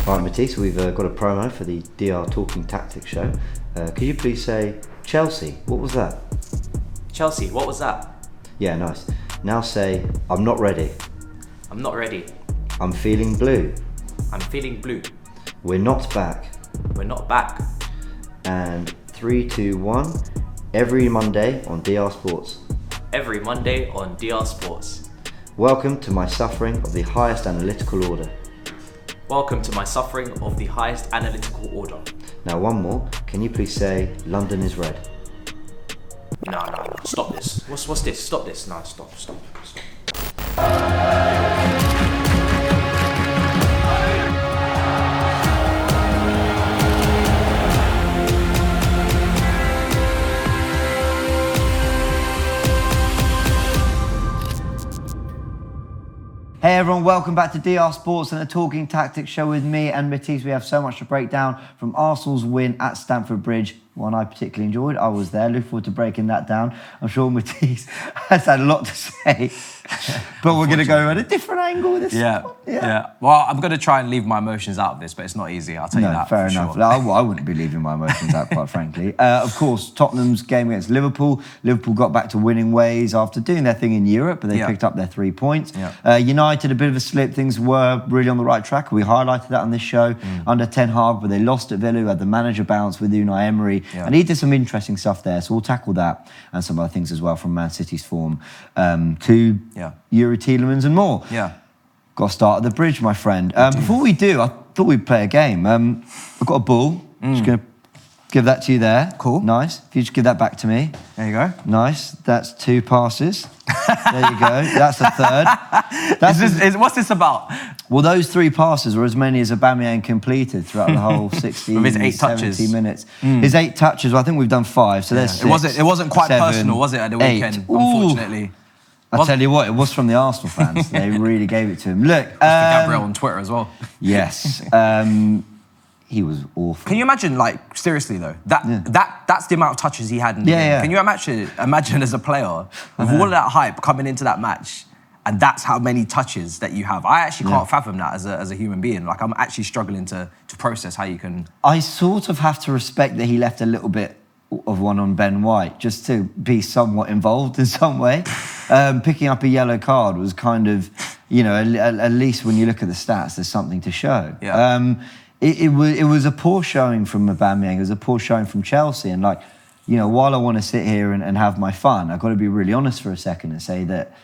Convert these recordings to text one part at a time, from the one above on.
Right, Matisse, we've got a promo for the DR Talking Tactics show. Could you please say Chelsea? What was that? Chelsea, what was that? Yeah, nice. Now say I'm not ready. I'm not ready. I'm feeling blue. I'm feeling blue. We're not back. We're not back. And 3, 2, 1. Every Monday on DR Sports. Every Monday on DR Sports. Welcome to my suffering of the highest analytical order. Welcome to my suffering of the highest analytical order. Now one more. Can you please say London is red? No. Stop this. What's this? Stop this. No, stop. Hey everyone, welcome back to DR Sports and the Talking Tactics show with me and Matisse. We have so much to break down from Arsenal's win at Stamford Bridge, one I particularly enjoyed. I was there, look forward to breaking that down. I'm sure Matisse has had a lot to say, but we're going to go at a different angle with this. Yeah. Well, I'm going to try and leave my emotions out of this, but it's not easy, I'll tell you that. Fair enough. Sure. I wouldn't be leaving my emotions out, quite frankly. Of course, Tottenham's game against Liverpool. Liverpool got back to winning ways after doing their thing in Europe, but they picked up their 3 points. United, a bit of a slip. Things were really on the right track. We highlighted that on this show under Ten Hag, but they lost at Villa, who had the manager bounce with Unai Emery, and he did some interesting stuff there. So we'll tackle that and some other things as well from Man City's form to Yuri Tielemans and more. Got to start at the bridge, my friend. Before we do, I thought we'd play a game. I've got a ball. Just going to give that to you there. Cool. Nice. If you just give that back to me. There you go. Nice. That's 2 passes. There you go. That's a third. What's this about? Well, those 3 passes were as many as Aubameyang completed throughout the whole 60, With his 8 70 touches. minutes. His 8 touches, well, I think we've done 5, so there's 6. It wasn't quite 7, personal, was it, at the 8. weekend, unfortunately? I tell you what, it was from the Arsenal fans. They really gave it to him. Look, Gabriel on Twitter as well. Yes. He was awful. Can you imagine, like, seriously though, that's the amount of touches he had in the game. Can you imagine as a player, with all of that hype coming into that match, and that's how many touches that you have? I actually can't fathom that as a human being. Like, I'm actually struggling to process how you can... I sort of have to respect that he left a little bit of one on Ben White, just to be somewhat involved in some way. Picking up a yellow card was kind of, at least when you look at the stats, there's something to show. It was a poor showing from Aubameyang. It was a poor showing from Chelsea. And while I want to sit here and have my fun, I've got to be really honest for a second and say that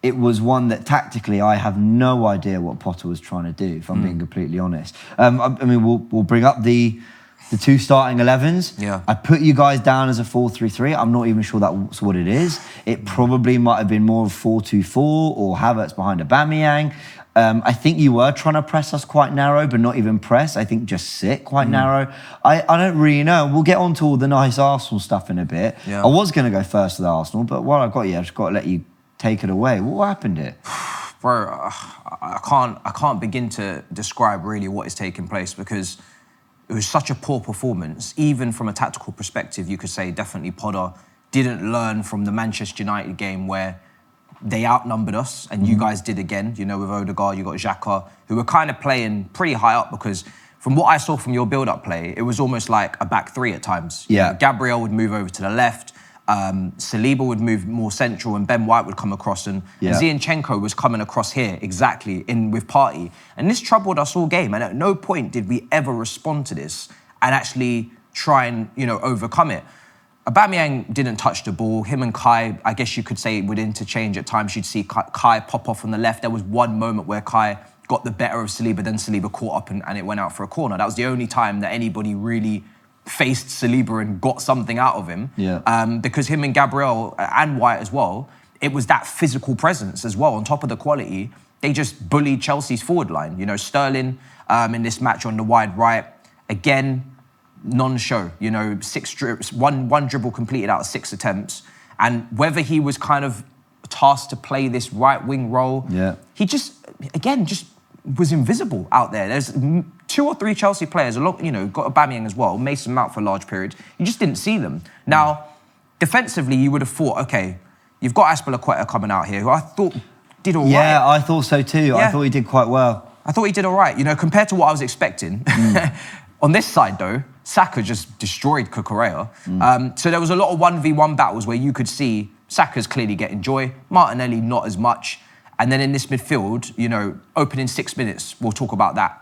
it was one that tactically I have no idea what Potter was trying to do, if I'm being completely honest. We'll bring up the 2 starting 11s. I put you guys down as a 4-3-3. I'm not even sure that's what it is. It probably might have been more of 4-2-4 or Havertz behind Aubameyang. I think you were trying to press us quite narrow, but not even press. I think just sit quite narrow. I don't really know. We'll get on to all the nice Arsenal stuff in a bit. I was going to go first with Arsenal, but while I've got you, I've just got to let you take it away. What happened here? Bro, I can't begin to describe really what is taking place, because it was such a poor performance. Even from a tactical perspective, you could say definitely Potter didn't learn from the Manchester United game where they outnumbered us, and you guys did again. With Odegaard, you got Xhaka, who were kind of playing pretty high up, because from what I saw from your build-up play, it was almost like a back 3 at times. Gabriel would move over to the left, Saliba would move more central, and Ben White would come across, and Zinchenko was coming across here exactly with Partey. And this troubled us all game, and at no point did we ever respond to this and actually try and overcome it. Aubameyang didn't touch the ball. Him and Kai, I guess you could say, would interchange at times. You'd see Kai pop off on the left. There was one moment where Kai got the better of Saliba, then Saliba caught up and it went out for a corner. That was the only time that anybody really faced Saliba and got something out of him. Because him and Gabriel and White as well, it was that physical presence as well. On top of the quality, they just bullied Chelsea's forward line. Sterling in this match on the wide right, again, non-show, 6 dribbles, one dribble completed out of 6 attempts. And whether he was kind of tasked to play this right wing role, he just was invisible out there. There's 2 or 3 Chelsea players, got Aubameyang as well, Mason Mount for a large period. You just didn't see them. Now, defensively, you would have thought, okay, you've got Azpilicueta coming out here, who I thought did all right. Yeah, I thought so too. I thought he did quite well. I thought he did all right. You know, compared to what I was expecting. On this side, though, Saka just destroyed Cucurella. So there was a lot of 1v1 battles where you could see Saka's clearly getting joy, Martinelli not as much. And then in this midfield, you know, opening 6 minutes, we'll talk about that.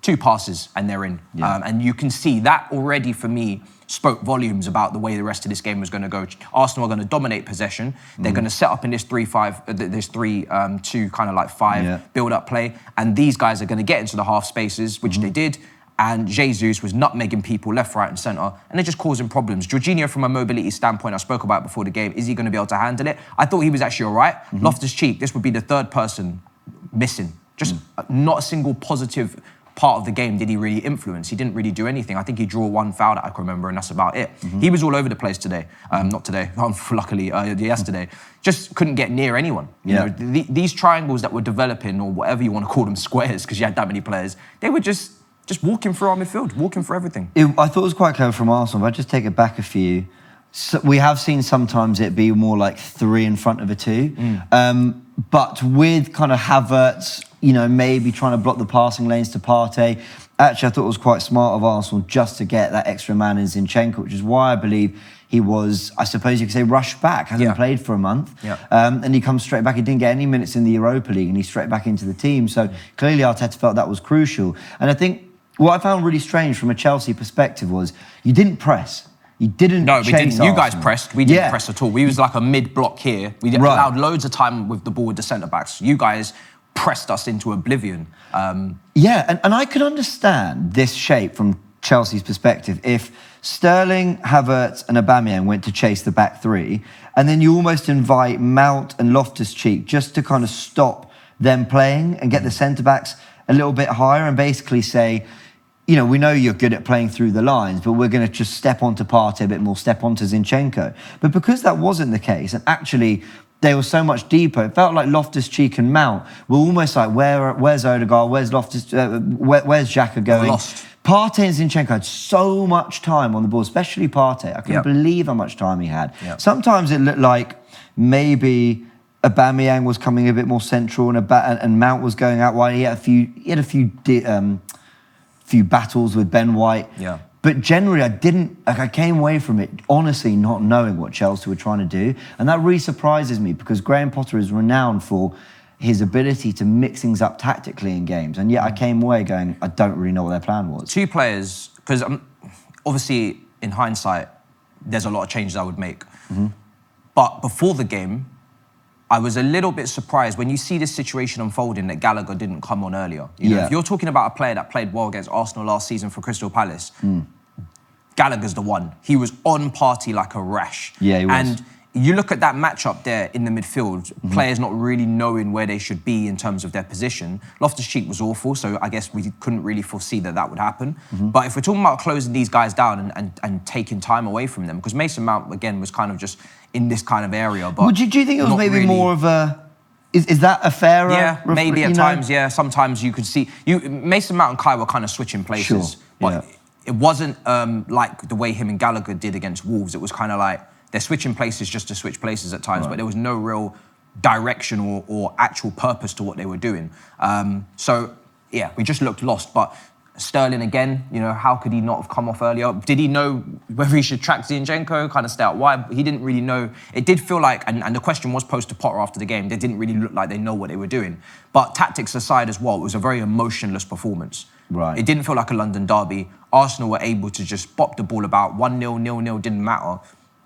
2 passes and they're in. Yeah. And you can see that already for me spoke volumes about the way the rest of this game was going to go. Arsenal are going to dominate possession. They're going to set up in this 3-2 kind of like 5 build-up play. And these guys are going to get into the half spaces, which they did. And Jesus was nutmegging people left, right and centre. And they're just causing problems. Jorginho, from a mobility standpoint, I spoke about before the game, is he going to be able to handle it? I thought he was actually all right. Loftus-Cheek, this would be the 3rd person missing. Just not a single positive part of the game did he really influence. He didn't really do anything. I think he drew 1 foul that I can remember, and that's about it. He was all over the place today. Not today, luckily, yesterday. Just couldn't get near anyone. You know, these triangles that were developing, or whatever you want to call them, squares, because you had that many players, they were just walking through our midfield, walking for everything. I thought it was quite clever from Arsenal. If I just take it back a few, so we have seen sometimes it be more like 3 in front of a 2. But with kind of Havertz, you know, maybe trying to block the passing lanes to Partey, actually I thought it was quite smart of Arsenal just to get that extra man in Zinchenko, which is why I believe he was, I suppose you could say, rushed back, hasn't played for a month. And he comes straight back. He didn't get any minutes in the Europa League and he's straight back into the team. So clearly Arteta felt that was crucial. And I think what I found really strange from a Chelsea perspective was you didn't press. You didn't No, we chase didn't. You guys Arsenal. pressed. We didn't press at all. We was like a mid-block here. We allowed loads of time with the ball with the centre-backs. You guys pressed us into oblivion. And I could understand this shape from Chelsea's perspective if Sterling, Havertz and Aubameyang went to chase the back 3, and then you almost invite Mount and Loftus-Cheek just to kind of stop them playing and get the centre-backs a little bit higher and basically say, you know, we know you're good at playing through the lines, but we're going to just step onto Partey a bit more, step onto Zinchenko. But because that wasn't the case, and actually they were so much deeper, it felt like Loftus-Cheek and Mount were almost like, where's Odegaard, where's where's Xhaka going? Lost. Partey and Zinchenko had so much time on the ball, especially Partey. I couldn't believe how much time he had. Sometimes it looked like maybe Aubameyang was coming a bit more central and Mount was going out wide. He had a few battles with Ben White. But generally, I came away from it honestly not knowing what Chelsea were trying to do. And that really surprises me because Graham Potter is renowned for his ability to mix things up tactically in games. And yet I came away going, I don't really know what their plan was. 2 players, because obviously in hindsight, there's a lot of changes I would make. But before the game, I was a little bit surprised when you see this situation unfolding that Gallagher didn't come on earlier. You know, if you're talking about a player that played well against Arsenal last season for Crystal Palace, Gallagher's the one. He was on Partey like a rash. Yeah, he was. And you look at that matchup there in the midfield, players not really knowing where they should be in terms of their position. Loftus-Cheek was awful, so I guess we couldn't really foresee that would happen. But if we're talking about closing these guys down and taking time away from them, because Mason Mount, again, was kind of just in this kind of area. But do you think it was maybe really more of a... Is that a fairer... Yeah, maybe at times, yeah. Sometimes you could see... Mason Mount and Kai were kind of switching places. But it wasn't like the way him and Gallagher did against Wolves. It was kind of like they're switching places just to switch places at times, but there was no real direction or actual purpose to what they were doing. So, yeah, we just looked lost. But Sterling, again, you know, how could he not have come off earlier? Did he know whether he should track Zinchenko, kind of stay out wide? He didn't really know. It did feel like, and the question was posed to Potter after the game, they didn't really look like they know what they were doing. But tactics aside as well, it was a very emotionless performance. Right. It didn't feel like a London derby. Arsenal were able to just bop the ball about 1-0, 0-0, didn't matter.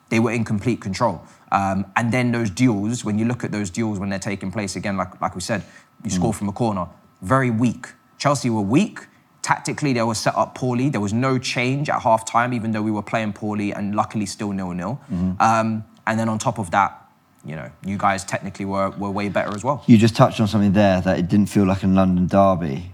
They were in complete control. And then those duels, when you look at those duels when they're taking place, again, like we said, you score from a corner, very weak. Chelsea were weak. Tactically, they were set up poorly. There was no change at half-time, even though we were playing poorly and luckily still 0-0. And then on top of that, you know, you guys technically were way better as well. You just touched on something there that it didn't feel like a London derby.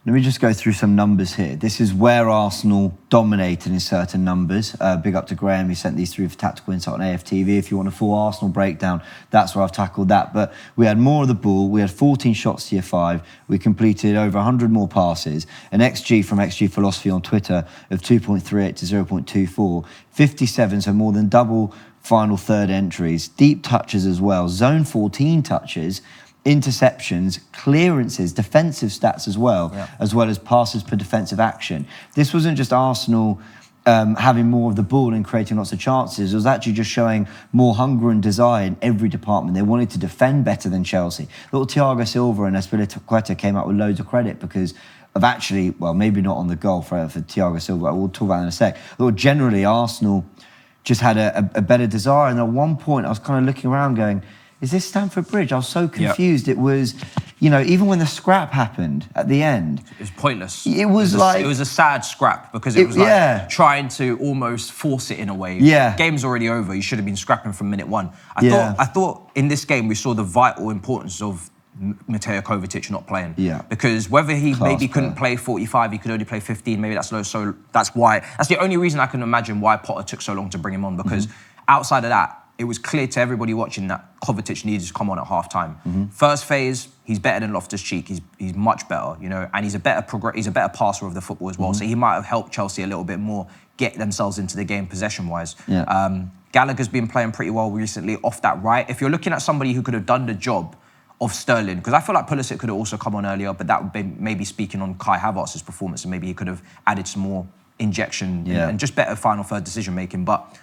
Let me just go through some numbers here. This is where Arsenal dominated in certain numbers. Big up to Graham, he sent these through for Tactical Insight on AFTV. If you want a full Arsenal breakdown, that's where I've tackled that. But we had more of the ball. We had 14 shots to your 5. We completed over 100 more passes. An XG from XG Philosophy on Twitter of 2.38 to 0.24. 57, so more than double final third entries. Deep touches as well. Zone 14 touches. interceptions, clearances, defensive stats as well as passes per defensive action. This wasn't just Arsenal having more of the ball and creating lots of chances. It was actually just showing more hunger and desire in every department. They wanted to defend better than Chelsea. Little Thiago Silva and Azpilicueta came out with loads of credit because of actually, well, maybe not on the goal for Thiago Silva. We'll talk about that in a sec. But generally, Arsenal just had a better desire. And at one point, I was kind of looking around going, is this Stamford Bridge? I was so confused. It was, even when the scrap happened at the end. It was pointless. It was like... It was a sad scrap because it was trying to almost force it in a way. Yeah. Game's already over. You should have been scrapping from minute one. I thought in this game we saw the vital importance of Mateo Kovacic not playing. Yeah. Because whether he maybe couldn't play 45, he could only play 15, maybe that's low. So that's the only reason I can imagine why Potter took so long to bring him on, because outside of that, it was clear to everybody watching that Kovacic needed to come on at half-time. First phase, he's better than Loftus-Cheek. He's much better, and he's a better passer of the football as well. So he might have helped Chelsea a little bit more get themselves into the game possession-wise. Yeah. Gallagher's been playing pretty well recently off that right. If you're looking at somebody who could have done the job of Sterling, because I feel like Pulisic could have also come on earlier, but that would be maybe speaking on Kai Havertz's performance, and maybe he could have added some more injection and just better final third decision-making. But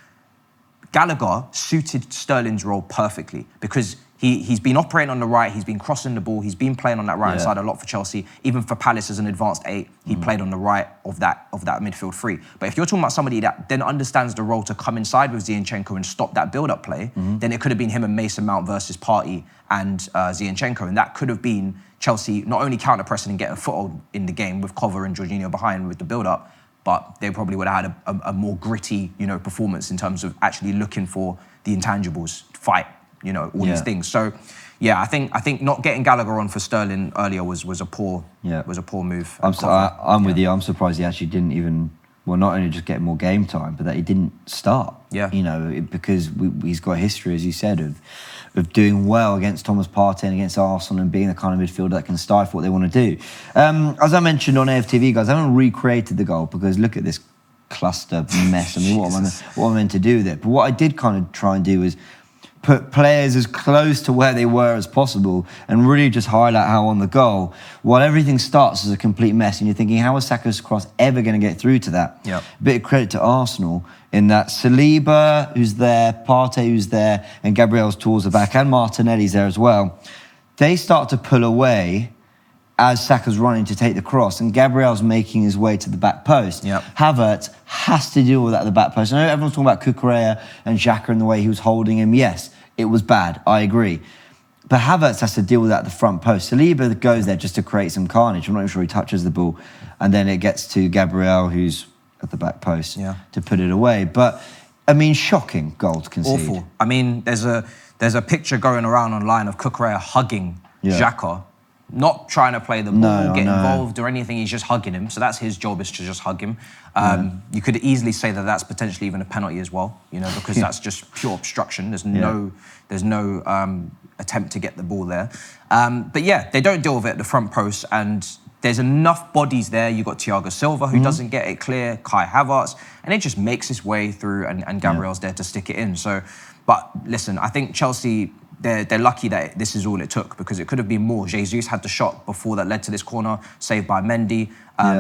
Gallagher suited Sterling's role perfectly because he's been operating on the right, he's been crossing the ball, he's been playing on that right side a lot for Chelsea. Even for Palace as an advanced 8, he played on the right of that midfield 3. But if you're talking about somebody that then understands the role to come inside with Zinchenko and stop that build-up play, then it could have been him and Mason Mount versus Partey and Zinchenko, and that could have been Chelsea not only counter-pressing and getting a foothold in the game with Cover and Jorginho behind with the build-up, but they probably would have had a more gritty, performance in terms of actually looking for the intangibles, fight, all these things. So, I think not getting Gallagher on for Sterling earlier was a poor move. I'm with you. I'm surprised he actually didn't even, not only just get more game time, but that he didn't start. Yeah. Because he's got a history, as you said, of doing well against Thomas Partey and against Arsenal and being the kind of midfielder that can stifle what they want to do. As I mentioned on AFTV, guys, I haven't recreated the goal because look at this cluster mess. I mean, what am I meant to do with it? But what I did kind of try and do is put players as close to where they were as possible and really just highlight how on the goal, while everything starts as a complete mess and you're thinking, how is Saka's cross ever going to get through to that? Yep. Bit of credit to Arsenal in that Saliba, who's there, Partey, who's there, and Gabriel's towards the back, and Martinelli's there as well. They start to pull away as Saka's running to take the cross, and Gabriel's making his way to the back post. Yep. Havertz has to deal with that at the back post. I know everyone's talking about Cucurella and Xhaka and the way he was holding him. Yes, it was bad, I agree. But Havertz has to deal with that at the front post. Saliba goes there just to create some carnage. I'm not even sure he touches the ball. And then it gets to Gabriel, who's at the back post, to put it away. But, I mean, shocking goal to concede. Awful. I mean, there's a picture going around online of Cucurella hugging Xhaka, not trying to play the ball, get involved or anything. He's just hugging him. So that's his job, is to just hug him. You could easily say that that's potentially even a penalty as well, because that's just pure obstruction. There's no attempt to get the ball there. But they don't deal with it at the front post, and there's enough bodies there. You've got Thiago Silva, who doesn't get it clear, Kai Havertz, and it just makes its way through, and Gabriel's there to stick it in. So, but listen, I think Chelsea, they're lucky that this is all it took, because it could have been more. Jesus had the shot before that led to this corner, saved by Mendy.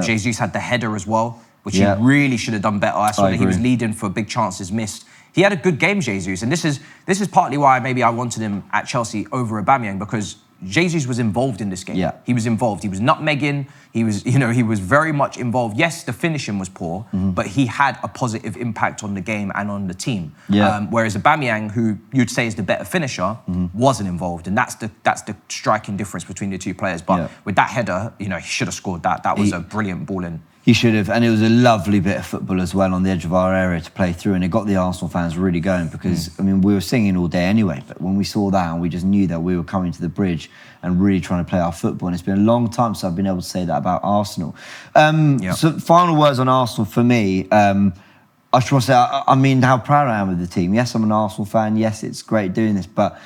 Jesus had the header as well, which he really should have done better. I saw that he was leading for big chances missed. He had a good game, Jesus, and this is partly why maybe I wanted him at Chelsea over Aubameyang, because Jesus was involved in this game. Yeah. He was involved. He was nutmegging. He was very much involved. Yes, the finishing was poor, but he had a positive impact on the game and on the team. Yeah. Whereas Aubameyang, who you'd say is the better finisher, wasn't involved, and that's the striking difference between the two players. But with that header, he should have scored that. That was a brilliant ball in. He should have, and it was a lovely bit of football as well on the edge of our area to play through, and it got the Arsenal fans really going, because, I mean, we were singing all day anyway, but when we saw that, and we just knew that we were coming to the bridge and really trying to play our football, and it's been a long time since I've been able to say that about Arsenal. So final words on Arsenal for me, I just want to say, I mean, how proud I am of the team. Yes, I'm an Arsenal fan. Yes, it's great doing this, but,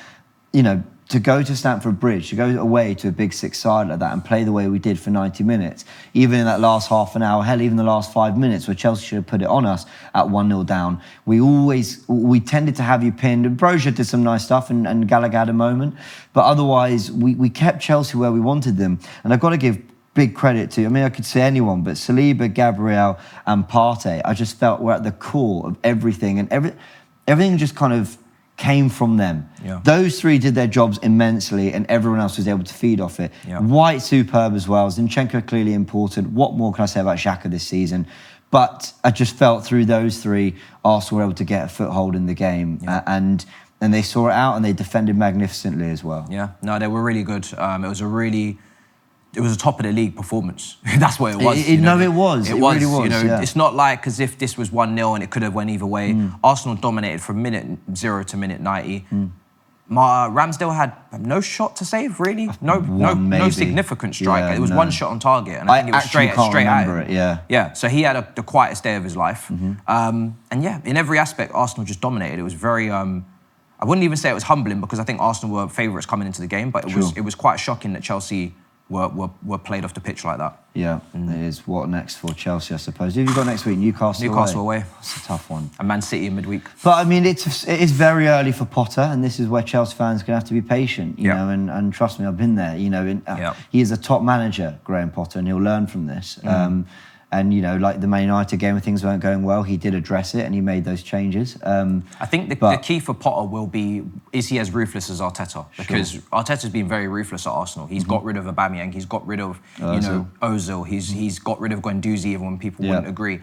to go to Stamford Bridge, to go away to a big six side like that and play the way we did for 90 minutes, even in that last half an hour, hell, even the last 5 minutes where Chelsea should have put it on us at 1-0 down, we tended to have you pinned. And Brozier did some nice stuff and Gallagher had a moment, but otherwise we kept Chelsea where we wanted them. And I've got to give big credit to, I mean, I could say anyone, but Saliba, Gabriel and Partey, I just felt were at the core of everything, and everything just kind of came from them. Yeah. Those three did their jobs immensely and everyone else was able to feed off it. Yeah. White, superb as well. Zinchenko clearly important. What more can I say about Xhaka this season? But I just felt through those three, Arsenal were able to get a foothold in the game. Yeah. And they saw it out and they defended magnificently as well. Yeah, no, they were really good. It was a top of the league performance. That's what it was. It was. It really was. You know, yeah. it's not like as if this was 1-0 and it could have went either way. Arsenal dominated from minute 0 to minute 90. Ramsdale had no shot to save, really. No significant strike. Yeah, it was one shot on target, and I think it was straight at him. Yeah. So he had the quietest day of his life. And yeah, in every aspect, Arsenal just dominated. It was very. I wouldn't even say it was humbling because I think Arsenal were favourites coming into the game, but it was quite shocking that Chelsea were played off the pitch like that. Yeah, it is. What next for Chelsea, I suppose? Who have you got next week? Newcastle away. It's a tough one. And Man City in midweek. But I mean, it is very early for Potter, and this is where Chelsea fans are going to have to be patient, you know, and trust me, I've been there, you know. He is a top manager, Graham Potter, and he'll learn from this. And, you know, like the Man United game when things weren't going well, he did address it and he made those changes. I think the key for Potter will be, is he as ruthless as Arteta? Because Arteta's been very ruthless at Arsenal. He's got rid of Aubameyang, he's got rid of, Ozil, he's got rid of Guendouzi even when people wouldn't agree.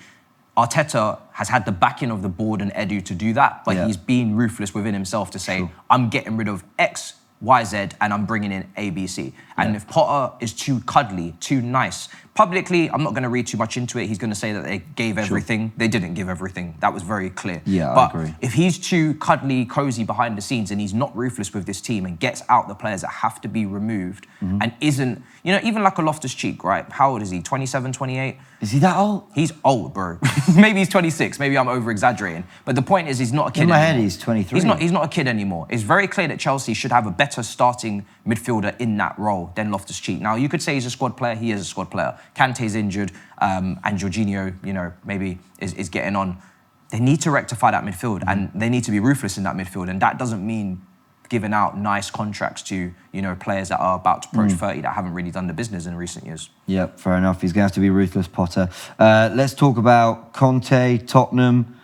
Arteta has had the backing of the board and Edu to do that, but he's been ruthless within himself to say, I'm getting rid of X, Y, Z, and I'm bringing in A, B, C. And if Potter is too cuddly, too nice, publicly, I'm not going to read too much into it. He's going to say that they gave everything. They didn't give everything. That was very clear. Yeah, but I agree. If he's too cuddly, cozy behind the scenes and he's not ruthless with this team and gets out the players that have to be removed and isn't, you know, even like a Loftus-Cheek, right? How old is he? 27, 28? Is he that old? He's old, bro. Maybe he's 26. Maybe I'm over-exaggerating. But the point is, he's not a kid anymore. In my head, he's 23. He's not a kid anymore. It's very clear that Chelsea should have a better starting midfielder in that role than Loftus-Cheek. Now, you could say he's a squad player. He is a squad player. Kante's injured, and Jorginho, you know, maybe is getting on. They need to rectify that midfield, and they need to be ruthless in that midfield. And that doesn't mean giving out nice contracts to, you know, players that are about to approach 30 that haven't really done the business in recent years. Yep, fair enough. He's going to have to be ruthless, Potter. Let's talk about Conte, Tottenham,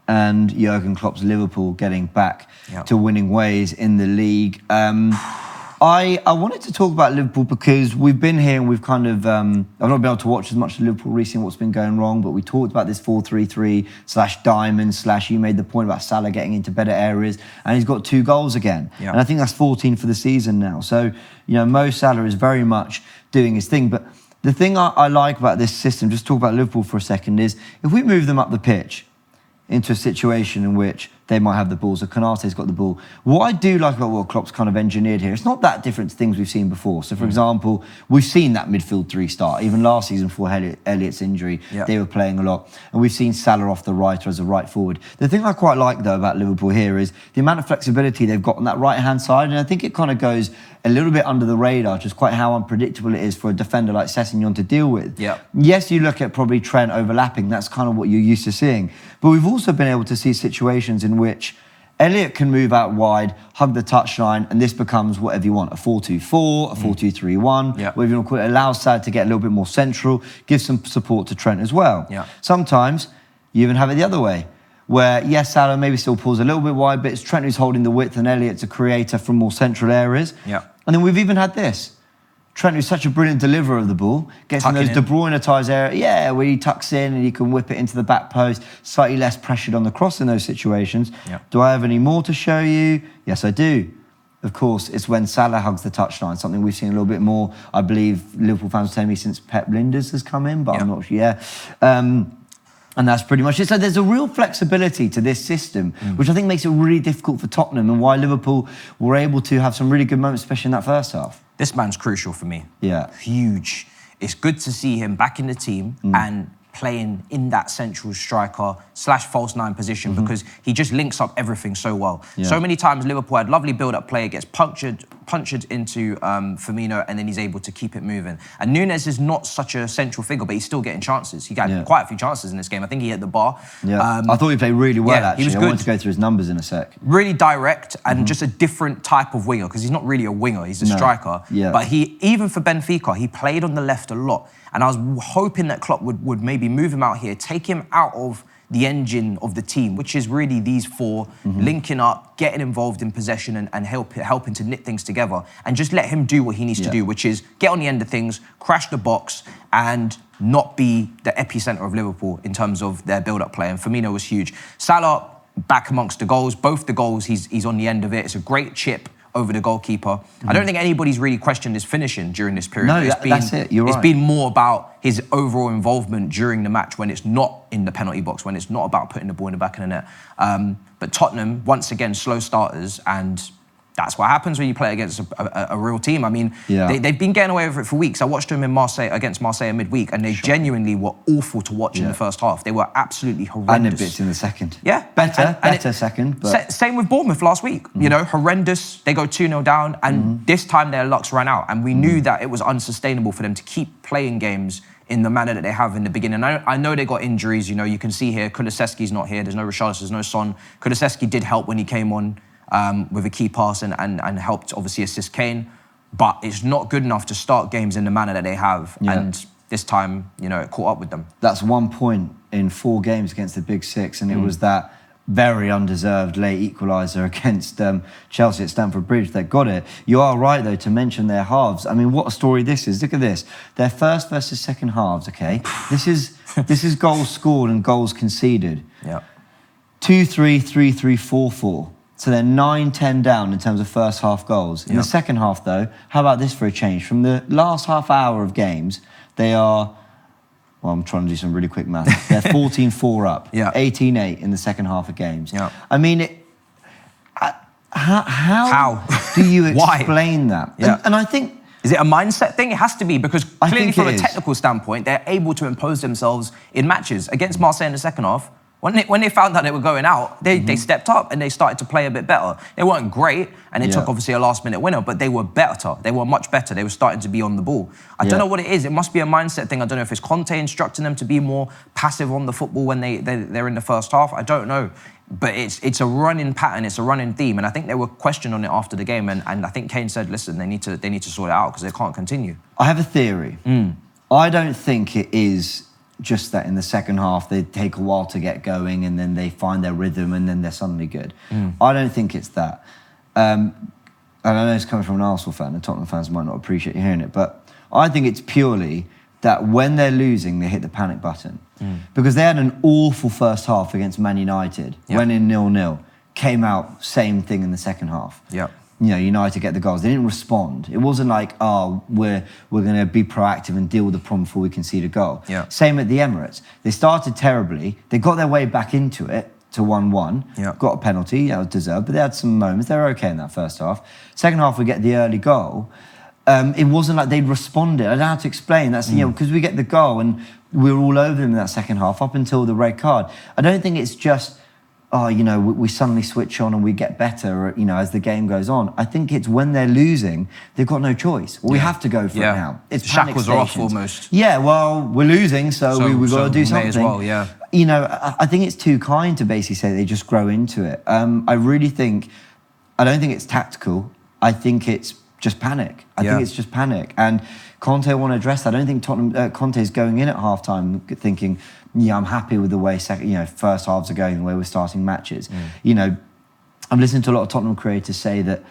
and Jurgen Klopp's Liverpool getting back to winning ways in the league. I wanted to talk about Liverpool because we've been here and we've kind of... I've not been able to watch as much of Liverpool recently, what's been going wrong, but we talked about this 4-3-3/diamond/ you made the point about Salah getting into better areas, and he's got 2 goals again. Yeah. And I think that's 14 for the season now. So, you know, Mo Salah is very much doing his thing. But the thing I like about this system, just talk about Liverpool for a second, is if we move them up the pitch into a situation in which they might have the ball, so Konate's got the ball. What I do like about what Klopp's kind of engineered here, it's not that different to things we've seen before. So, for example, we've seen that midfield 3 start. Even last season before Elliott's injury, they were playing a lot. And we've seen Salah off the right or as a right forward. The thing I quite like, though, about Liverpool here is the amount of flexibility they've got on that right-hand side. And I think it kind of goes a little bit under the radar, just quite how unpredictable it is for a defender like Sessegnon to deal with. Yeah. Yes, you look at probably Trent overlapping. That's kind of what you're used to seeing. But we've also been able to see situations in which Elliott can move out wide, hug the touchline, and this becomes whatever you want, a 4-2-4, a 4-2-3-1, whatever you want to call it. It allows Salah to get a little bit more central, gives some support to Trent as well. Yeah. Sometimes you even have it the other way, where, yes, Salah maybe still pulls a little bit wide, but it's Trent who's holding the width and Elliott's a creator from more central areas. Yeah. And then we've even had this. Trent, who's such a brilliant deliverer of the ball, gets in those De Bruyne-ties area, where he tucks in and he can whip it into the back post, slightly less pressured on the cross in those situations. Do I have any more to show you? Yes, I do. Of course, it's when Salah hugs the touchline, something we've seen a little bit more, I believe Liverpool fans tell me, since Pep Linders has come in, but I'm not sure. And that's pretty much it. So there's a real flexibility to this system, which I think makes it really difficult for Tottenham, and why Liverpool were able to have some really good moments, especially in that first half. This man's crucial for me. Yeah. Huge. It's good to see him back in the team and playing in that central striker / false 9 position because he just links up everything so well. So many times Liverpool had lovely build-up play, gets punctured punctured into Firmino, and then he's able to keep it moving. And Nunes is not such a central figure, but he's still getting chances. He got quite a few chances in this game. I think he hit the bar. Yeah. I thought he played really well, actually. He was I good. wanted to go through his numbers in a sec. Really direct and just a different type of winger, because he's not really a winger, he's a striker. Yeah. But he, even for Benfica, he played on the left a lot. And I was hoping that Klopp would maybe move him out here, take him out of the engine of the team, which is really these four, linking up, getting involved in possession and helping to knit things together, and just let him do what he needs to do, which is get on the end of things, crash the box, and not be the epicenter of Liverpool in terms of their build-up play. And Firmino was huge. Salah, back amongst the goals. Both the goals, he's on the end of it. It's a great chip over the goalkeeper. I don't think anybody's really questioned his finishing during this period. No, that's it. You're right. It's been more about his overall involvement during the match when it's not in the penalty box, when it's not about putting the ball in the back of the net. But Tottenham, once again, slow starters, and that's what happens when you play against a real team. I mean, they've been getting away with it for weeks. I watched them in Marseille against Marseille midweek, and they genuinely were awful to watch in the first half. They were absolutely horrendous. And a bit in the second. Yeah. Better second. But... Same with Bournemouth last week. You know, horrendous. They go 2-0 down, and this time their lucks ran out. And we knew that it was unsustainable for them to keep playing games in the manner that they have in the beginning. I know they got injuries. You know, you can see here, Kulusevski's not here. There's no Richarlison, there's no Son. Kulusevski did help when he came on. With a key pass and helped obviously assist Kane, but it's not good enough to start games in the manner that they have. And this time, you know, it caught up with them. That's 1 point in 4 games against the Big Six, and it was that very undeserved late equaliser against Chelsea at Stamford Bridge that got it. You are right, though, to mention their halves. I mean, what a story this is. Look at this. Their first versus second halves, okay? This is goals scored and goals conceded. Yeah. 2-3, 3-3, 4-4. So they're 9-10 down in terms of first half goals. In the second half, though, how about this for a change? From the last half hour of games, they are, well, I'm trying to do some really quick math. They're 14-4 up, 18-8 in the second half of games. Yeah. I mean, how do you explain that? Yeah. And I think... Is it a mindset thing? It has to be, because clearly from a is. technical standpoint, they're able to impose themselves in matches. Against Marseille in the second half, when they found out they were going out, they stepped up and they started to play a bit better. They weren't great, and they took obviously a last-minute winner, but they were better. They were much better. They were starting to be on the ball. I don't know what it is. It must be a mindset thing. I don't know if it's Conte instructing them to be more passive on the football when they're in the first half. I don't know. But it's a running pattern, it's a running theme, and I think they were questioned on it after the game, and I think Kane said, listen, they need to sort it out because they can't continue. I have a theory. I don't think it is just that in the second half they take a while to get going and then they find their rhythm and then they're suddenly good. I don't think it's that. And I know it's coming from an Arsenal fan, and Tottenham fans might not appreciate hearing it, but I think it's purely that when they're losing, they hit the panic button. Because they had an awful first half against Man United, went in 0-0, came out, same thing in the second half. You know, United get the goals. They didn't respond. It wasn't like, oh, we're going to be proactive and deal with the problem before we concede a goal. Same at the Emirates. They started terribly. They got their way back into it to 1-1. Got a penalty, that was deserved, but they had some moments. They were okay in that first half. Second half, we get the early goal. It wasn't like they'd responded. I don't know how to explain. That's, you know, because we get the goal and we were all over them in that second half up until the red card. I don't think it's just, oh, you know, we suddenly switch on and we get better, you know, as the game goes on. I think it's when they're losing, they've got no choice. We have to go for it now. It's panic shackles are off almost. Yeah, well, we're losing, so we've got to do something. May as well, You know, I think it's too kind to basically say they just grow into it. I don't think it's tactical. I think it's just panic. I think it's just panic. And Conte want to address that. I don't think Conte's going in at half-time thinking, yeah, I'm happy with the way first halves are going, the way we're starting matches. You know, I'm listening to a lot of Tottenham creators say that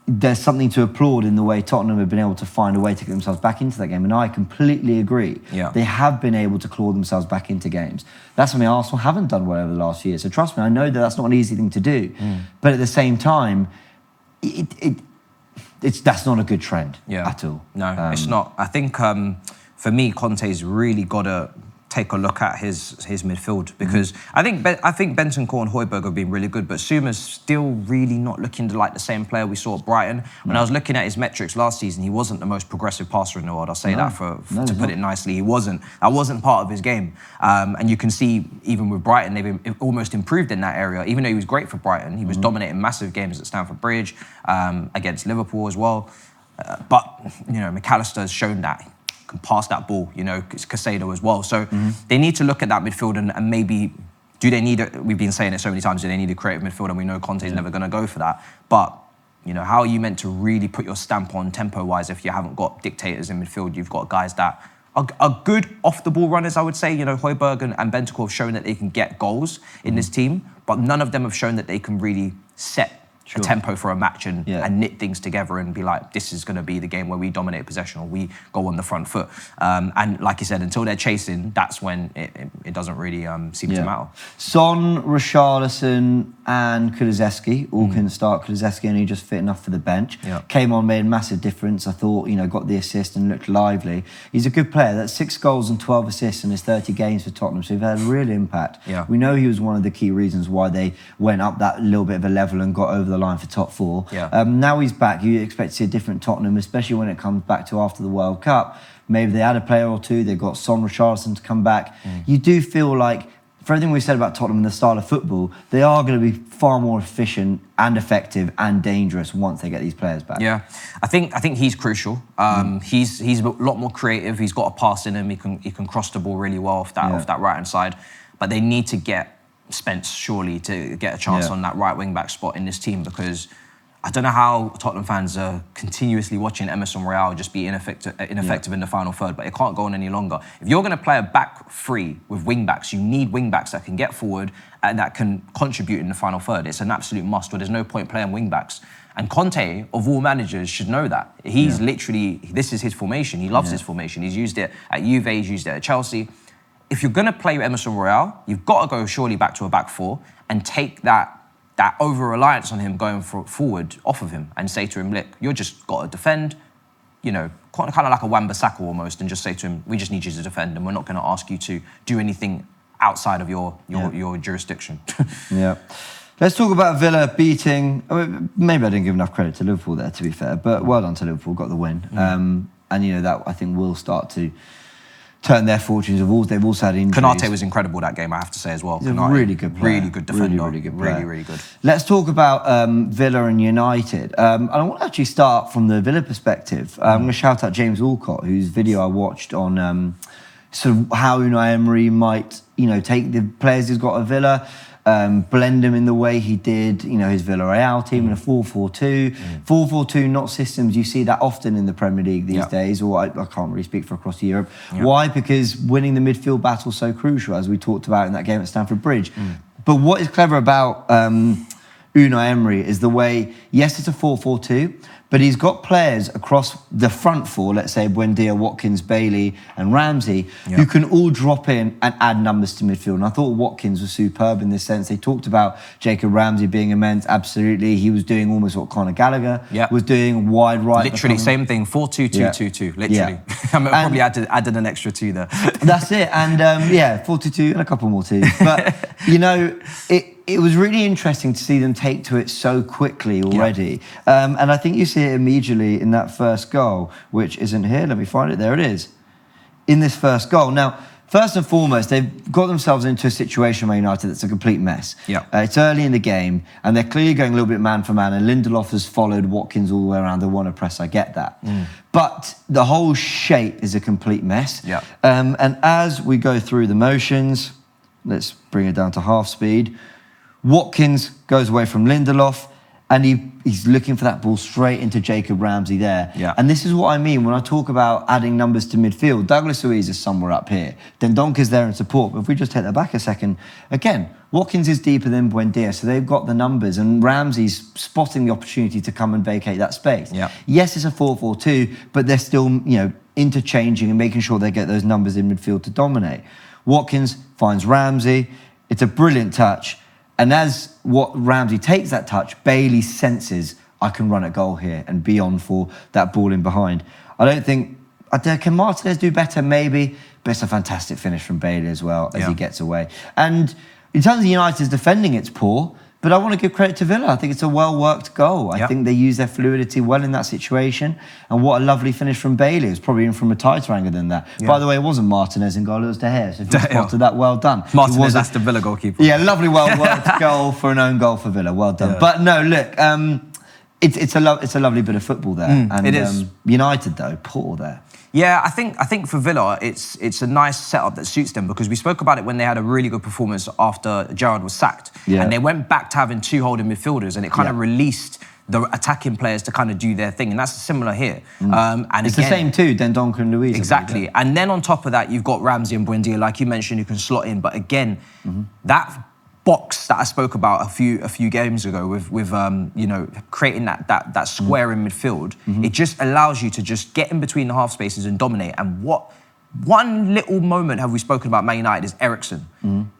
there's something to applaud in the way Tottenham have been able to find a way to get themselves back into that game, and I completely agree. They have been able to claw themselves back into games. That's something Arsenal haven't done well over the last few years. So trust me, I know that that's not an easy thing to do. But at the same time, that's not a good trend at all. No, it's not. I think for me, Conte's really got to take a look at his midfield because I think Bentancur and Højbjerg have been really good, but Suma's still really not looking like the same player we saw at Brighton. When I was looking at his metrics last season, he wasn't the most progressive passer in the world. I'll say that to put it nicely. He wasn't. That wasn't part of his game. And you can see even with Brighton, they've almost improved in that area. Even though he was great for Brighton, he was dominating massive games at Stamford Bridge, against Liverpool as well. But McAllister has shown that. Can pass that ball, it's Caicedo as well. So they need to look at that midfield and maybe, we've been saying it so many times, do they need a creative midfield? And we know Conte's never going to go for that. But, how are you meant to really put your stamp on tempo-wise if you haven't got dictators in midfield? You've got guys that are good off-the-ball runners, I would say. Højbjerg and Bentancur have shown that they can get goals in this team, but none of them have shown that they can really set a tempo for a match and knit things together and be like, this is going to be the game where we dominate possession or we go on the front foot. And like you said, until they're chasing, that's when it doesn't really seem to matter. Son, Richarlison and Kulusevski all couldn't start. Kulusevski only just fit enough for the bench. Came on, made a massive difference. I thought, got the assist and looked lively. He's a good player. That's 6 goals and 12 assists in his 30 games for Tottenham, so he's had a real impact. We know he was one of the key reasons why they went up that little bit of a level and got over the line for top 4. Now he's back. You expect to see a different Tottenham, especially when it comes back to after the World Cup. Maybe they add a player or two. They've got Son, Richarlison to come back. You do feel like, for everything we said about Tottenham and the style of football, they are going to be far more efficient and effective and dangerous once they get these players back. I think he's crucial. He's a lot more creative. He's got a pass in him. He can cross the ball really well off that right hand side. But they need to get Spence surely to get a chance on that right wing back spot in this team, because I don't know how Tottenham fans are continuously watching Emerson Royal just be ineffective in the final third, but it can't go on any longer. If you're going to play a back three with wing backs, you need wing backs that can get forward and that can contribute in the final third. It's an absolute must, or there's no point playing wing backs. And Conte, of all managers, should know that. He's literally, this is his formation. He loves his formation. He's used it at Juve, he's used it at Chelsea. If you're going to play Emerson Royal, you've got to go surely back to a back four and take that over-reliance on him going forward off of him and say to him, look, you're just got to defend, kind of like a Wan-Bissaka almost, and just say to him, we just need you to defend and we're not going to ask you to do anything outside of your jurisdiction. Let's talk about Villa beating, maybe I didn't give enough credit to Liverpool there, to be fair, but well done to Liverpool, got the win. And, that I think will start to turn their fortunes. They've also had injuries. Konate was incredible that game, I have to say as well. He's a really good player. Really good defender. Really good player. Really good. Let's talk about Villa and United. And I want to actually start from the Villa perspective. I'm going to shout out James Alcott, whose video I watched on sort of how Unai Emery might, take the players he's got at Villa, blend them in the way he did, his Villarreal team in a 4-4-2. 4-4-2, not systems you see that often in the Premier League these days, or I can't really speak for across Europe. Why? Because winning the midfield battle is so crucial, as we talked about in that game at Stamford Bridge. But what is clever about Unai Emery is the way, yes, it's a 4-4-2, but he's got players across the front four, let's say Buendia, Watkins, Bailey and Ramsey, who can all drop in and add numbers to midfield. And I thought Watkins was superb in this sense. They talked about Jacob Ramsey being immense, absolutely. He was doing almost what Conor Gallagher was doing, wide right. Literally, same thing, 4-2-2-2-2, literally. I probably added an extra 2 there. That's it, and 4-2-2 and a couple more 2s. But, it was really interesting to see them take to it so quickly already. And I think you see it immediately in that first goal, which isn't here. Let me find it. There it is. In this first goal. Now, first and foremost, they've got themselves into a situation, Man United, that's a complete mess. It's early in the game, and they're clearly going a little bit man for man, and Lindelof has followed Watkins all the way around. They want to press, I get that. But the whole shape is a complete mess. And as we go through the motions, let's bring it down to half speed. Watkins goes away from Lindelof and he's looking for that ball straight into Jacob Ramsey there. And this is what I mean when I talk about adding numbers to midfield. Douglas Luiz is somewhere up here. Dendonker's there in support. But if we just take that back a second, again, Watkins is deeper than Buendia, so they've got the numbers, and Ramsey's spotting the opportunity to come and vacate that space. Yes, it's a 4-4-2, but they're still, interchanging and making sure they get those numbers in midfield to dominate. Watkins finds Ramsey. It's a brilliant touch. And as Ramsey takes that touch, Bailey senses, I can run a goal here and be on for that ball in behind. I don't think, can Martinez do better? Maybe. but it's a fantastic finish from Bailey as well as he gets away. And in terms of United's defending, it's poor. But I want to give credit to Villa. I think it's a well-worked goal. I think they use their fluidity well in that situation. And what a lovely finish from Bailey. It was probably in from a tighter angle than that. By the way, it wasn't Martinez in goal, it was De Gea. So if you spotted that, well done. Martinez, that's the Villa goalkeeper. Yeah, lovely, well-worked goal for an own goal for Villa. Well done. But no, look, it's a lovely bit of football there. And it is. United, though, poor there. Yeah, I think for Villa, it's a nice setup that suits them because we spoke about it when they had a really good performance after Gerrard was sacked. And they went back to having two holding midfielders and it kind of released the attacking players to kind of do their thing. And that's similar here. And it's the same too, Dendoncker and Luiz. Exactly. And then on top of that, you've got Ramsey and Buendia, like you mentioned, who can slot in. But again, that box that I spoke about a few games ago with you know, creating that square in midfield, it just allows you to just get in between the half spaces and dominate. And one little moment have we spoken about Man United is Eriksen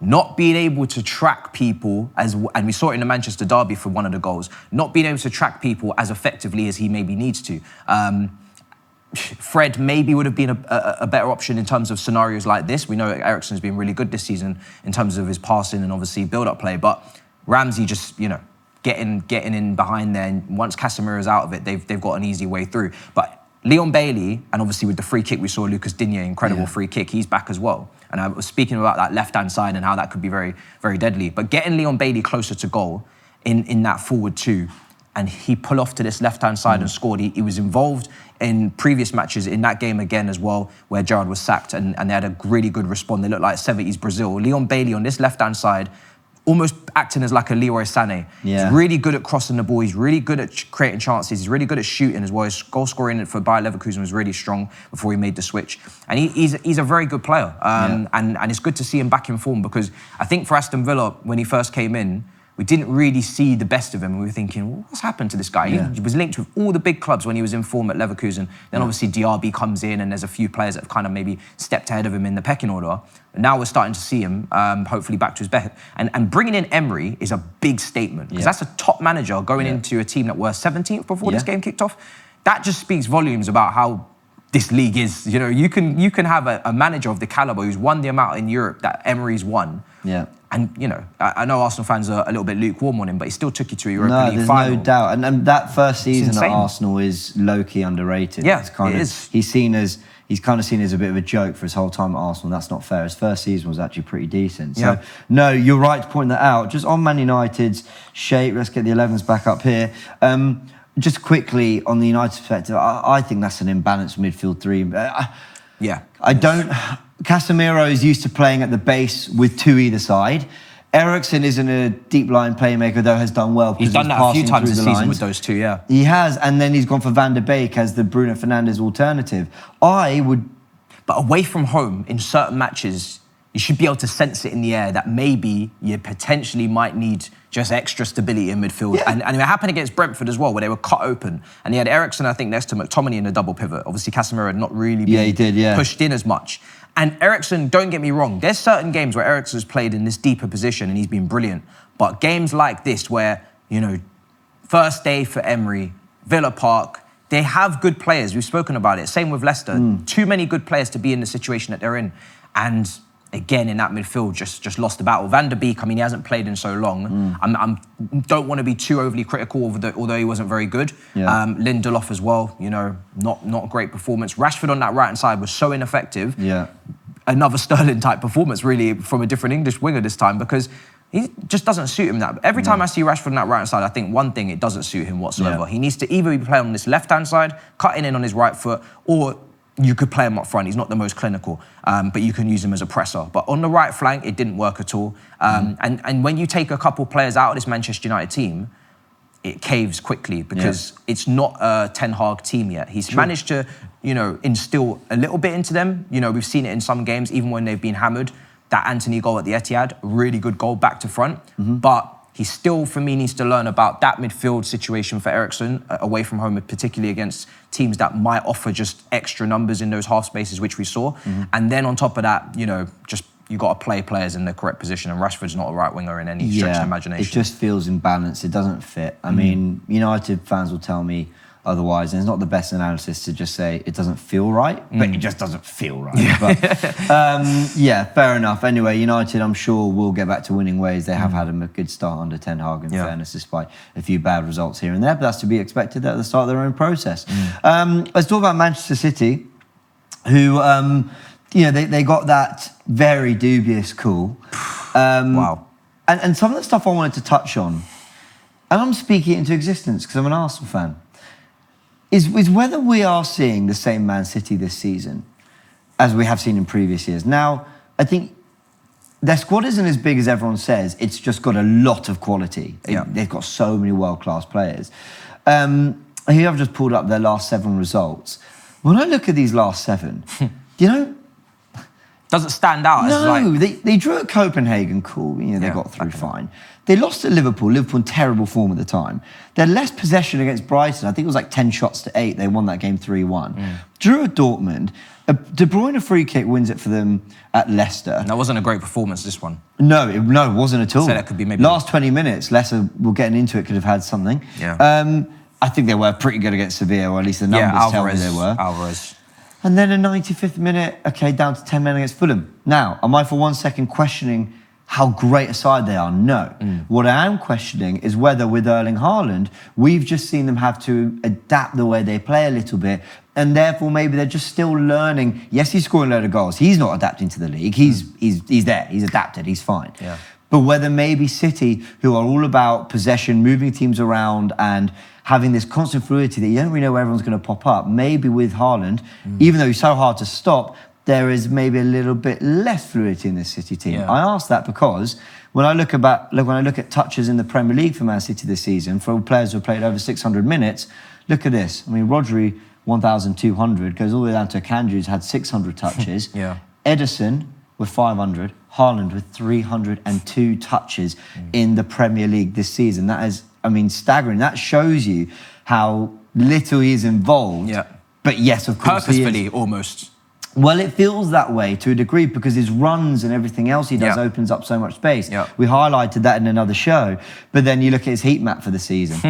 not being able to track people and we saw it in the Manchester derby for one of the goals, not being able to track people as effectively as he maybe needs to. Fred maybe would have been a better option in terms of scenarios like this. We know Eriksen's been really good this season in terms of his passing and obviously build-up play, but Ramsey just, you know, getting in behind there, and once Casemiro's out of it, they've got an easy way through. But Leon Bailey, and obviously with the free kick, we saw Lucas Digne, incredible free kick, he's back as well. And I was speaking about that left-hand side and how that could be very, very deadly. But getting Leon Bailey closer to goal in that forward two, and he pulled off to this left-hand side and scored. He was involved in previous matches, in that game again as well, where Gerrard was sacked and they had a really good response. They looked like 70s Brazil. Leon Bailey on this left-hand side, almost acting as like a Leroy Sané. He's really good at crossing the ball. He's really good at creating chances. He's really good at shooting as well. His goal scoring for Bayer Leverkusen was really strong before he made the switch. And he's a very good player. And it's good to see him back in form because I think for Aston Villa, when he first came in, we didn't really see the best of him. We were thinking, well, what's happened to this guy? He was linked with all the big clubs when he was in form at Leverkusen. Then obviously Diaby comes in and there's a few players that have kind of maybe stepped ahead of him in the pecking order. But now we're starting to see him, hopefully back to his best. And bringing in Emery is a big statement because that's a top manager going into a team that were 17th before this game kicked off. That just speaks volumes about how this league is. You know, you can have a manager of the caliber who's won the amount in Europe that Emery's won. And, you know, I know Arsenal fans are a little bit lukewarm on him, but he still took you to a Europa League final. No doubt. And that first season at Arsenal is low-key underrated. Yeah, it's kind of, is. He's kind of seen as a bit of a joke for his whole time at Arsenal. That's not fair. His first season was actually pretty decent. So, no, you're right to point that out. Just on Man United's shape, let's get the 11s back up here. Just quickly, on the United perspective, I think that's an imbalanced midfield three. I don't... Casemiro is used to playing at the base with two either side. Eriksen isn't a deep-line playmaker, though has done well. He's done that a few times this season with those two, He has, and then he's gone for Van der Beek as the Bruno Fernandes alternative. But away from home, in certain matches, you should be able to sense it in the air that maybe you potentially might need just extra stability in midfield. And it happened against Brentford as well, where they were cut open. And he had Eriksen, I think, next to McTominay in the double pivot. Obviously, Casemiro had not really been pushed in as much. And Eriksen, don't get me wrong, there's certain games where Eriksen's played in this deeper position and he's been brilliant. But games like this where, you know, first day for Emery, Villa Park, they have good players. We've spoken about it. Same with Leicester. Too many good players to be in the situation that they're in. And again, in that midfield, just lost the battle. Van der Beek, I mean, he hasn't played in so long. Don't want to be too overly critical, although he wasn't very good. Lindelof as well, you know, not a great performance. Rashford on that right-hand side was so ineffective. Another Sterling-type performance, really, from a different English winger this time, because he just doesn't suit him that. Every time I see Rashford on that right-hand side, I think one thing, it doesn't suit him whatsoever. He needs to either be playing on this left-hand side, cutting in on his right foot, or you could play him up front. He's not the most clinical, but you can use him as a presser. But on the right flank, it didn't work at all. And when you take a couple players out of this Manchester United team, it caves quickly because it's not a Ten Hag team yet. He's managed to, you know, instill a little bit into them. You know, we've seen it in some games, even when they've been hammered. That Anthony goal at the Etihad, really good goal back to front. But he still, for me, needs to learn about that midfield situation for Eriksen away from home, particularly against teams that might offer just extra numbers in those half spaces, which we saw. And then on top of that, you know, just you got to play players in the correct position, and Rashford's not a right winger in any stretch of imagination. It just feels imbalanced. It doesn't fit. I mean, United fans will tell me, otherwise. And it's not the best analysis to just say it doesn't feel right, but it just doesn't feel right. But fair enough. Anyway, United, I'm sure, will get back to winning ways. They have had a good start under Ten Hag, in fairness, despite a few bad results here and there. But that's to be expected at the start of their own process. Let's talk about Manchester City, who, they got that very dubious call. Wow. And some of the stuff I wanted to touch on, and I'm speaking it into existence because I'm an Arsenal fan, is whether we are seeing the same Man City this season as we have seen in previous years. Now, I think their squad isn't as big as everyone says. It's just got a lot of quality. They've got so many world-class players. Here I've just pulled up their last 7 results. When I look at these last 7, doesn't stand out. No, they drew at Copenhagen, cool. They got through fine. They lost at Liverpool in terrible form at the time. They had less possession against Brighton. I think it was like 10 shots to 8. They won that game 3-1. Drew at Dortmund. De Bruyne a free kick wins it for them at Leicester. That wasn't a great performance, this one. No, it wasn't at all. So that could be maybe... Last 20 minutes, Leicester, we're getting into it, could have had something. Yeah. I think they were pretty good against Sevilla, or at least the numbers tell me they were. Alvarez. And then a 95th minute, down to 10 men against Fulham. Now, am I for 1 second questioning how great a side they are? No. What I am questioning is whether with Erling Haaland, we've just seen them have to adapt the way they play a little bit, and therefore maybe they're just still learning. Yes, he's scoring a load of goals. He's not adapting to the league. He's there. He's adapted. He's fine. Yeah. But whether maybe City, who are all about possession, moving teams around and having this constant fluidity that you don't really know where everyone's going to pop up, maybe with Haaland, even though he's so hard to stop, there is maybe a little bit less fluidity in this City team. Yeah. I ask that because when I look at touches in the Premier League for Man City this season, for players who have played over 600 minutes, look at this. I mean, Rodri, 1,200, goes all the way down to Akanji, who's had 600 touches. Edison with 500, Haaland with 302 touches in the Premier League this season. That is, staggering. That shows you how little he is involved. But yes, of course, purposefully, almost. Well, it feels that way to a degree because his runs and everything else he does opens up so much space. We highlighted that in another show, but then you look at his heat map for the season.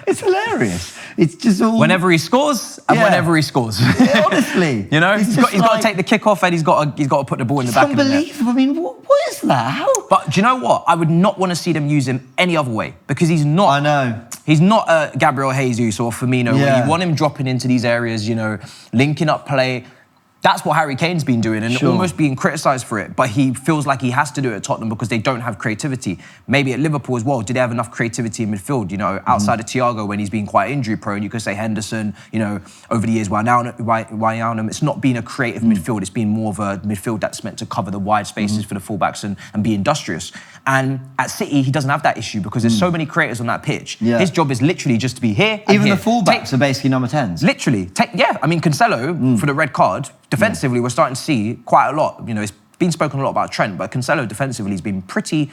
It's hilarious. It's just all... Whenever he scores and whenever he scores. Honestly. He's got to take the kick off and he's got to put the ball in the back of the net. It's unbelievable. I mean, what is that? How? But do you know what? I would not want to see them use him any other way because he's not... I know. He's not a Gabriel Jesus or Firmino where you want him dropping into these areas, linking up play. That's what Harry Kane's been doing and almost being criticised for it. But he feels like he has to do it at Tottenham because they don't have creativity. Maybe at Liverpool as well, did they have enough creativity in midfield? Outside of Thiago when he's been quite injury prone, you could say Henderson, over the years, Wijnaldum, it's not been a creative midfield. It's been more of a midfield that's meant to cover the wide spaces for the fullbacks and be industrious. And at City, he doesn't have that issue because there's so many creators on that pitch. His job is literally just to be here and even here. The fullbacks are basically number 10s. Literally. Cancelo, for the red card, defensively, we're starting to see quite a lot. It's been spoken a lot about Trent, but Cancelo defensively has been pretty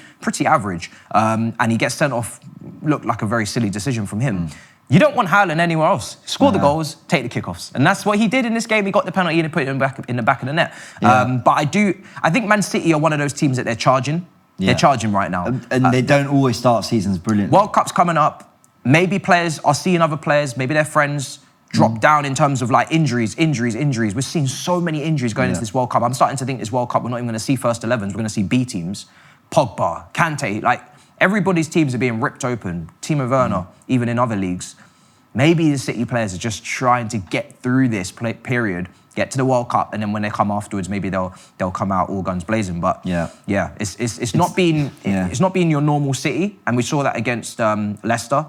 average. And he gets sent off, looked like a very silly decision from him. You don't want Haaland anywhere else. Score the goals, take the kickoffs. And that's what he did in this game. He got the penalty and put it in the back of the net. But I think Man City are one of those teams that they're charging. They're charging right now. And they don't always start seasons brilliantly. World Cup's coming up. Maybe players are seeing other players, maybe their friends drop down in terms of injuries. We're seeing so many injuries going into this World Cup. I'm starting to think this World Cup, we're not even going to see first 11s. We're going to see B teams. Pogba, Kante, everybody's teams are being ripped open. Timo Werner, even in other leagues. Maybe the City players are just trying to get through this period, get to the World Cup, and then when they come afterwards, maybe they'll come out all guns blazing. But it's not been your normal City, and we saw that against Leicester.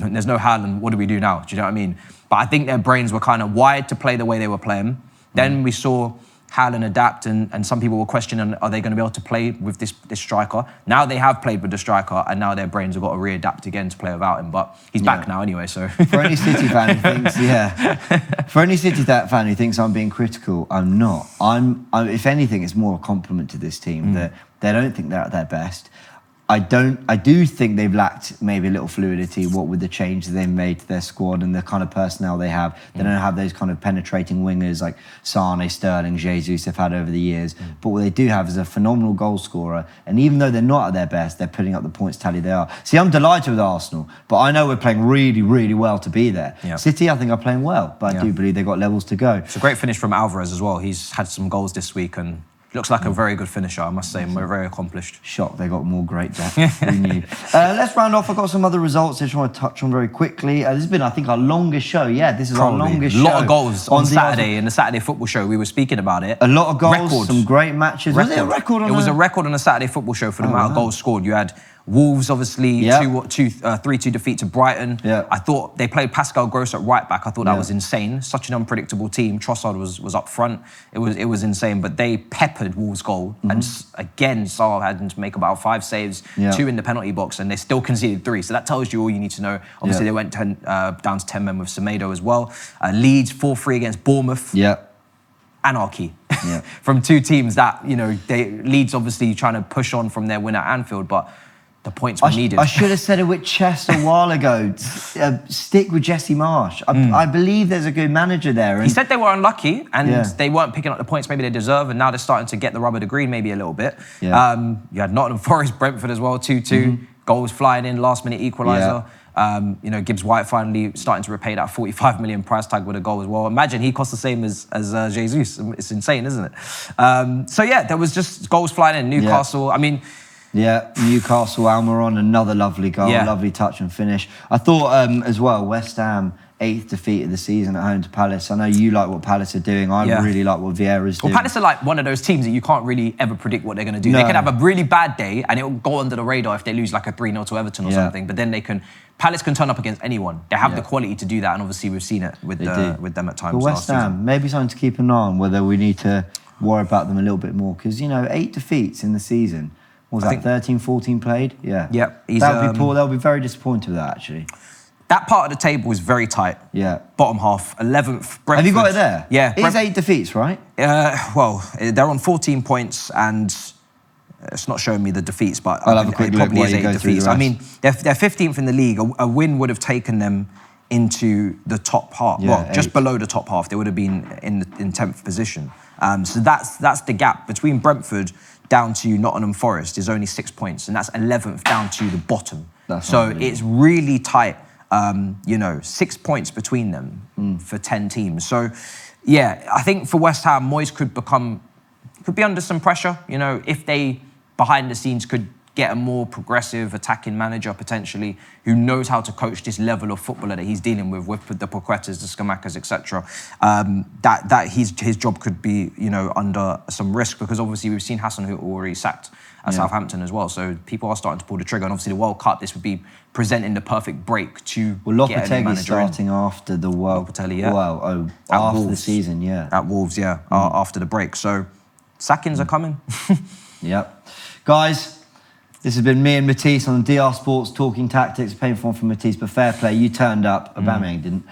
There's no Haaland. What do we do now? Do you know what I mean? But I think their brains were kind of wired to play the way they were playing. Then we saw Haaland adapt, and some people were questioning, are they going to be able to play with this striker? Now they have played with the striker, and now their brains have got to readapt again to play without him. But he's back now anyway, so... For any City fan who thinks, I'm being critical, I'm not. If anything, it's more a compliment to this team that they don't think they're at their best. I do think they've lacked maybe a little fluidity, what with the changes they've made to their squad and the kind of personnel they have. They don't have those kind of penetrating wingers like Sane, Sterling, Jesus they've had over the years. But what they do have is a phenomenal goal scorer. And even though they're not at their best, they're putting up the points tally they are. See, I'm delighted with Arsenal, but I know we're playing really, really well to be there. Yeah. City, I think, are playing well, but I do believe they've got levels to go. It's a great finish from Alvarez as well. He's had some goals this week and looks like a very good finisher, I must say, and we're very accomplished. Shocked they got more great depth. Who knew? Let's round off. I've got some other results I just want to touch on very quickly. This has been, I think, our longest show. Yeah, this is Probably. our longest show. show. A lot of goals on Saturday, in the Saturday football show. We were speaking about it. A lot of goals, Record. some great matches. Was it a record on It was a record on a Saturday football show for the amount of goals scored. You had Wolves, obviously, 3-2 defeat to Brighton. Yeah. I thought they played Pascal Gross at right back. I thought that was insane. Such an unpredictable team. Trossard was up front. It was insane. But they peppered Wolves' goal. And again, Salah had to make about 5 saves, 2 in the penalty box, and they still conceded 3. So that tells you all you need to know. Obviously, they went down to 10 men with Semedo as well. Leeds 4-3 against Bournemouth. Yeah. Anarchy from 2 teams that, Leeds obviously trying to push on from their win at Anfield, but the points were needed. I should have said it with Chess a while ago. Stick with Jesse Marsh. I believe there's a good manager there. He said they were unlucky and they weren't picking up the points maybe they deserve, and now they're starting to get the rubber to green maybe a little bit. Yeah. You had Nottingham Forest, Brentford as well, 2-2. Goals flying in, last-minute equaliser. Gibbs White finally starting to repay that 45 million price tag with a goal as well. Imagine he cost the same as Jesus. It's insane, isn't it? There was just goals flying in. Newcastle, Newcastle, Almiron, another lovely goal, lovely touch and finish. I thought as well, West Ham, 8th defeat of the season at home to Palace. I know you like what Palace are doing. I really like what Vieira's doing. Well, Palace are like one of those teams that you can't really ever predict what they're going to do. No. They could have a really bad day and it will go under the radar if they lose like a 3-0 to Everton or something. But then Palace can turn up against anyone. They have the quality to do that, and obviously we've seen it with them at times. But West Ham, maybe something to keep an eye on, whether we need to worry about them a little bit more. Because, 8 defeats in the season. What was that, 13, 14 played? Yeah. That would be poor. They'll be very disappointed with that, actually. That part of the table is very tight. Yeah. Bottom half, 11th. Brentford. Have you got it there? Yeah. It's 8 defeats, right? They're on 14 points and it's not showing me the defeats, but I'll have a quick look while you go through the rest. I mean, they're 15th in the league. A win would have taken them into the top half. Yeah, just below the top half. They would have been in 10th position. So that's the gap between Brentford down to Nottingham Forest is only 6 points, and that's 11th down to the bottom. So it's really tight. 6 points between them for 10 teams. So, I think for West Ham, Moyes could be under some pressure. If they behind the scenes could get a more progressive attacking manager potentially who knows how to coach this level of footballer that he's dealing with the Paquetas, the Scamacas, etc. That his job could be under some risk, because obviously we've seen Hassan who already sacked at Southampton as well. So people are starting to pull the trigger, and obviously the World Cup, this would be presenting the perfect break to get a new manager starting after the World Cup. After the season, at Wolves, after the break. So sackings are coming. Yep. Guys, this has been me and Matisse on DR Sports Talking Tactics. Painful one from Matisse, but fair play. You turned up. Aubameyang didn't.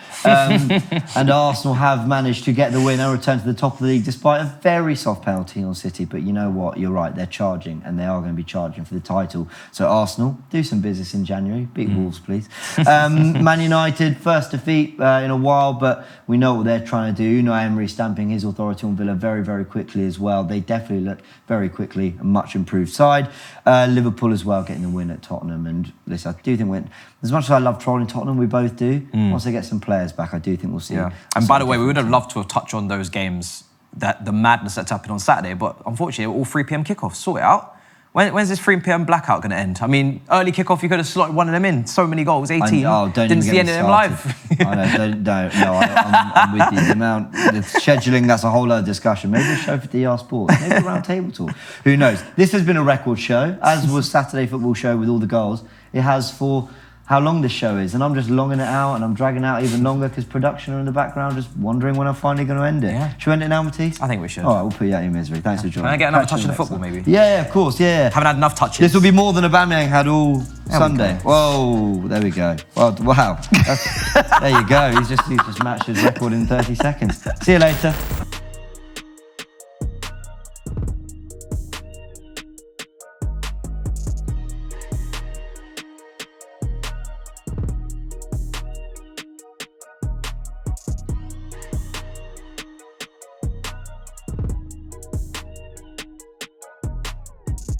And Arsenal have managed to get the win and return to the top of the league despite a very soft penalty on City. But you know what? You're right. They're charging, and they are going to be charging for the title. So Arsenal, do some business in January. Beat Wolves, please. Man United, first defeat in a while, but we know what they're trying to do. Unai Emery stamping his authority on Villa very, very quickly as well. They definitely look very quickly a much improved side. Liverpool as well, getting the win at Tottenham. And listen, I do think as much as I love trolling Tottenham, we both do. Once they get some players back, I do think we'll see. Yeah. And by the way, we would have loved to have touched on those games, that the madness that's happened on Saturday, but unfortunately, all 3 p.m. kickoffs. Sort it out. When's this 3 p.m. blackout going to end? I mean, early kickoff, you could have slotted one of them in. So many goals, 18. Didn't see any of them live. I know, I'm with you. The scheduling, that's a whole other discussion. Maybe a show for DR Sports. Maybe a round table talk. Who knows? This has been a record show, as was Saturday Football Show with all the goals. It has for how long this show is, and I'm just longing it out, and I'm dragging out even longer because production are in the background, just wondering when I'm finally going to end it. Yeah. Should we end it now, Matisse? I think we should. All right, we'll put you out of your misery. Thanks for joining. Can I get another touch of the football, maybe? Yeah, of course, yeah. Haven't had enough touches. This will be more than Aubameyang had all Sunday. Whoa, there we go. Well, wow. There you go. He's just matched his record in 30 seconds. See you later.